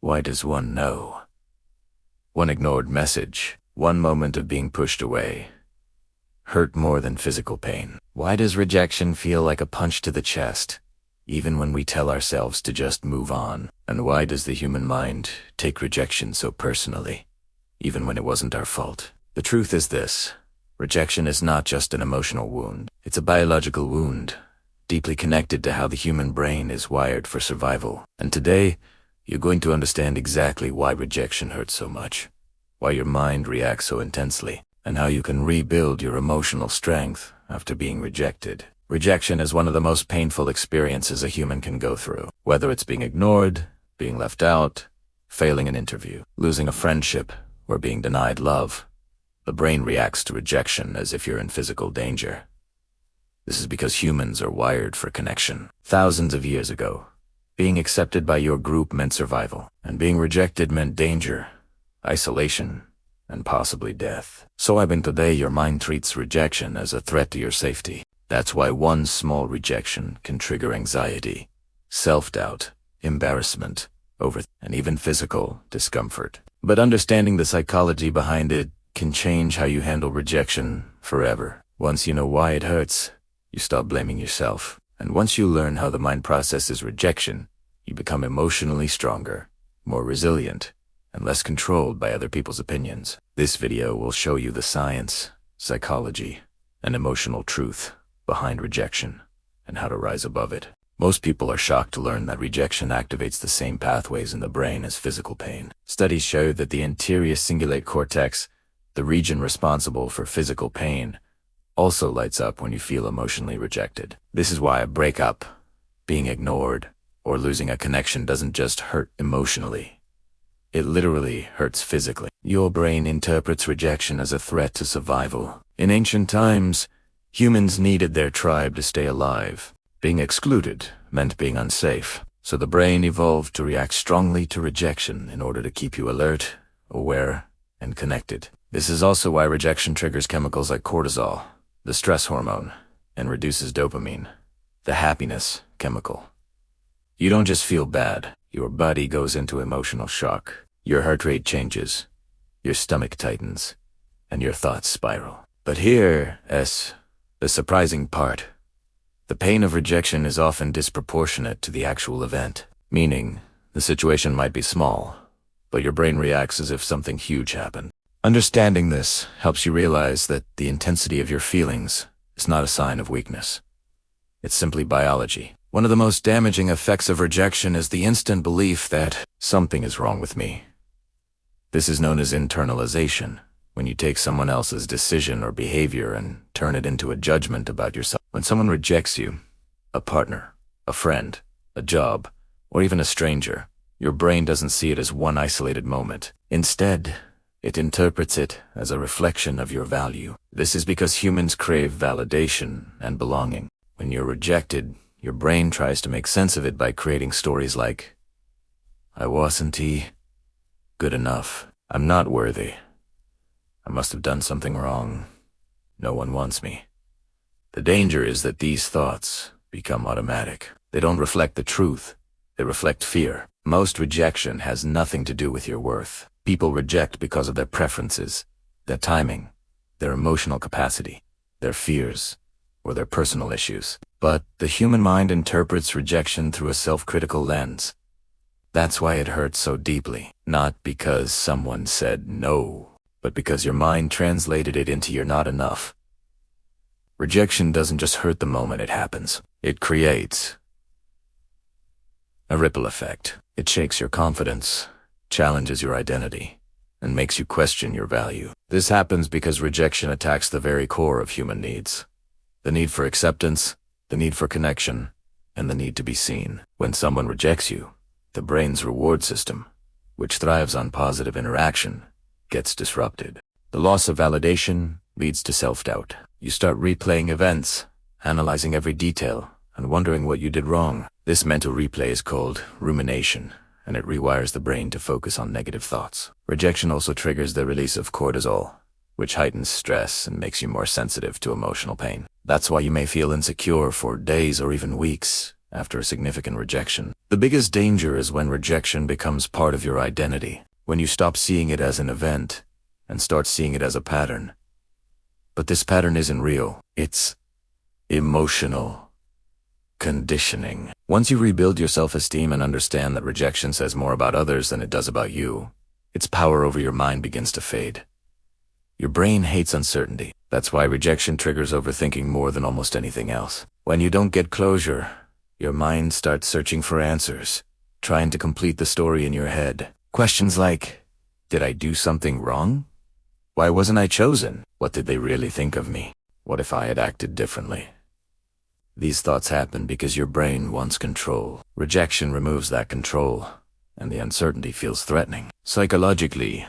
Why does one know? One ignored message, one moment of being pushed away, hurt more than physical pain. Why does rejection feel like a punch to the chest, even when we tell ourselves to just move on? And why does the human mind take rejection so personally, even when it wasn't our fault? The truth is this: rejection is not just an emotional wound. It's a biological wound, deeply connected to how the human brain is wired for survival. And today, you're going to understand exactly why rejection hurts so much, why your mind reacts so intensely, and how you can rebuild your emotional strength after being rejected. Rejection is one of the most painful experiences a human can go through. Whether it's being ignored, being left out, failing an interview, losing a friendship, or being denied love, the brain reacts to rejection as if you're in physical danger. This is because humans are wired for connection. Thousands of years ago, being accepted by your group meant survival, and being rejected meant danger, isolation, and possibly death. So even today, your mind treats rejection as a threat to your safety. That's why one small rejection can trigger anxiety, self-doubt, embarrassment, and even physical discomfort. But understanding the psychology behind it can change how you handle rejection forever. Once you know why it hurts, you stop blaming yourself. And once you learn how the mind processes rejection, you become emotionally stronger, more resilient, and less controlled by other people's opinions. This video will show you the science, psychology, and emotional truth behind rejection and how to rise above it. Most people are shocked to learn that rejection activates the same pathways in the brain as physical pain. Studies show that the anterior cingulate cortex, the region responsible for physical pain, also lights up when you feel emotionally rejected. This is why a breakup, being ignored, or losing a connection doesn't just hurt emotionally. It literally hurts physically. Your brain interprets rejection as a threat to survival. In ancient times, humans needed their tribe to stay alive. Being excluded meant being unsafe, so the brain evolved to react strongly to rejection in order to keep you alert, aware, and connected. This is also why rejection triggers chemicals like cortisol, the stress hormone, and reduces dopamine, the happiness chemical. You don't just feel bad, your body goes into emotional shock. Your heart rate changes, your stomach tightens, and your thoughts spiral. But here's the surprising part. The pain of rejection is often disproportionate to the actual event, meaning the situation might be small, but your brain reacts as if something huge happened. Understanding this helps you realize that the intensity of your feelings is not a sign of weakness. It's simply biology. One of the most damaging effects of rejection is the instant belief that something is wrong with me. This is known as internalization, when you take someone else's decision or behavior and turn it into a judgment about yourself. When someone rejects you, a partner, a friend, a job, or even a stranger, your brain doesn't see it as one isolated moment. Instead, it interprets it as a reflection of your value. This is because humans crave validation and belonging. When you're rejected, your brain tries to make sense of it by creating stories like, I wasn't good enough. I'm not worthy. I must have done something wrong. No one wants me. The danger is that these thoughts become automatic. They don't reflect the truth. They reflect fear. Most rejection has nothing to do with your worth. People reject because of their preferences, their timing, their emotional capacity, their fears, or their personal issues. But the human mind interprets rejection through a self-critical lens. That's why it hurts so deeply. Not because someone said no, but because your mind translated it into you're not enough. Rejection doesn't just hurt the moment it happens. It creates a ripple effect. It shakes your confidence, challenges your identity, and makes you question your value. This happens because rejection attacks the very core of human needs. The need for acceptance, the need for connection, and the need to be seen. When someone rejects you, the brain's reward system, which thrives on positive interaction, gets disrupted. The loss of validation leads to self-doubt. You start replaying events, analyzing every detail, and wondering what you did wrong. This mental replay is called rumination, and it rewires the brain to focus on negative thoughts. Rejection also triggers the release of cortisol, which heightens stress and makes you more sensitive to emotional pain. That's why you may feel insecure for days or even weeks after a significant rejection. The biggest danger is when rejection becomes part of your identity, when you stop seeing it as an event and start seeing it as a pattern. But this pattern isn't real. It's emotional conditioning. Once you rebuild your self-esteem and understand that rejection says more about others than it does about you, its power over your mind begins to fade. Your brain hates uncertainty. That's why rejection triggers overthinking more than almost anything else. When you don't get closure, your mind starts searching for answers, trying to complete the story in your head. Questions like, did I do something wrong? Why wasn't I chosen? What did they really think of me? What if I had acted differently? These thoughts happen because your brain wants control. Rejection removes that control, and the uncertainty feels threatening. Psychologically,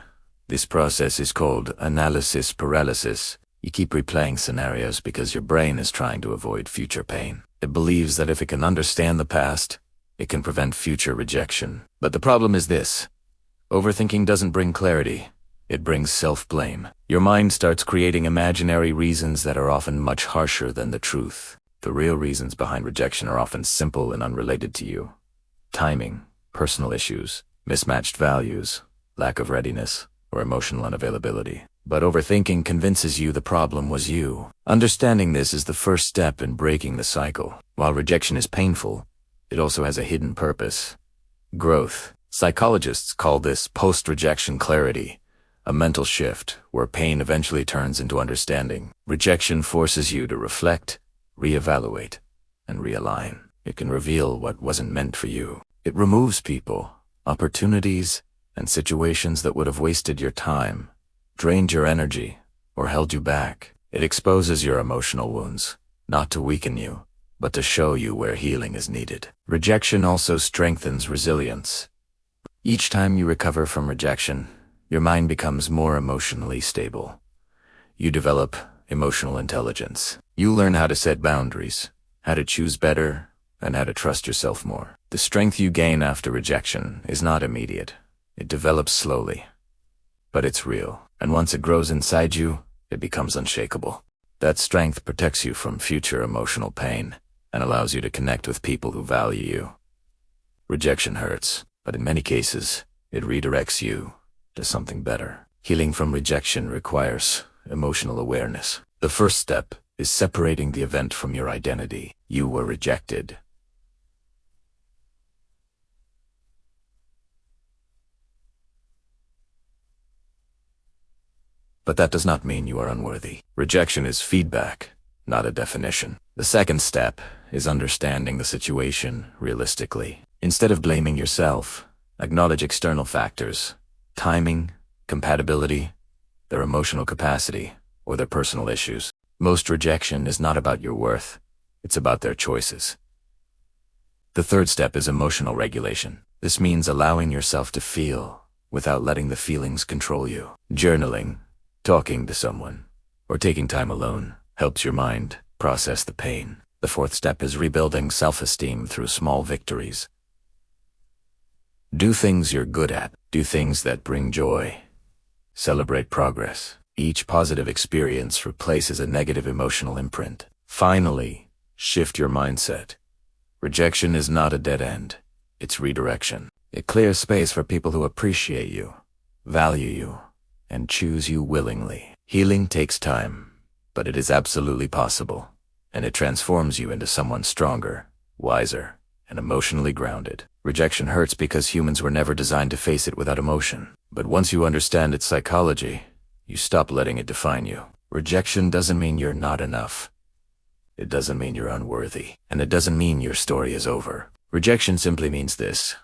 this process is called analysis paralysis. You keep replaying scenarios because your brain is trying to avoid future pain. It believes that if it can understand the past, it can prevent future rejection. But the problem is this: overthinking doesn't bring clarity. It brings self-blame. Your mind starts creating imaginary reasons that are often much harsher than the truth. The real reasons behind rejection are often simple and unrelated to you. Timing, personal issues, mismatched values, lack of readiness, or emotional unavailability. But overthinking convinces you the problem was you. Understanding this is the first step in breaking the cycle. While rejection is painful, it also has a hidden purpose: growth. Psychologists call this post-rejection clarity, a mental shift where pain eventually turns into understanding. Rejection forces you to reflect, reevaluate, and realign. It can reveal what wasn't meant for you. It removes people, opportunities, and situations that would have wasted your time, drained your energy, or held you back. It exposes your emotional wounds, not to weaken you, but to show you where healing is needed. Rejection also strengthens resilience. Each time you recover from rejection, your mind becomes more emotionally stable. You develop emotional intelligence. You learn how to set boundaries, how to choose better, and how to trust yourself more. The strength you gain after rejection is not immediate. It develops slowly, but it's real. And once it grows inside you, it becomes unshakable. That strength protects you from future emotional pain and allows you to connect with people who value you. Rejection hurts, but in many cases, it redirects you to something better. Healing from rejection requires emotional awareness. The first step is separating the event from your identity. You were rejected. But that does not mean you are unworthy. Rejection is feedback, not a definition. The second step is understanding the situation realistically. Instead of blaming yourself, acknowledge external factors: timing, compatibility, their emotional capacity, or their personal issues. Most rejection is not about your worth. It's about their choices. The third step is emotional regulation. This means allowing yourself to feel without letting the feelings control you. Journaling, talking to someone, or taking time alone helps your mind process the pain. The fourth step is rebuilding self-esteem through small victories. Do things you're good at. Do things that bring joy. Celebrate progress. Each positive experience replaces a negative emotional imprint. Finally, shift your mindset. Rejection is not a dead end. It's redirection. It clears space for people who appreciate you, value you, and choose you willingly. Healing takes time, but it is absolutely possible, and it transforms you into someone stronger, wiser, and emotionally grounded. Rejection hurts because humans were never designed to face it without emotion. But once you understand its psychology, you stop letting it define you. Rejection doesn't mean you're not enough. It doesn't mean you're unworthy. And it doesn't mean your story is over. Rejection simply means this: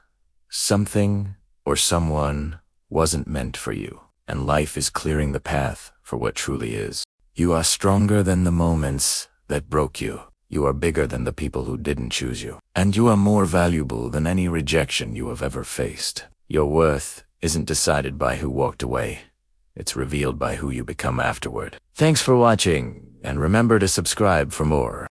something or someone wasn't meant for you, and life is clearing the path for what truly is. You are stronger than the moments that broke you. You are bigger than the people who didn't choose you. And you are more valuable than any rejection you have ever faced. Your worth isn't decided by who walked away. It's revealed by who you become afterward. Thanks for watching, and remember to subscribe for more.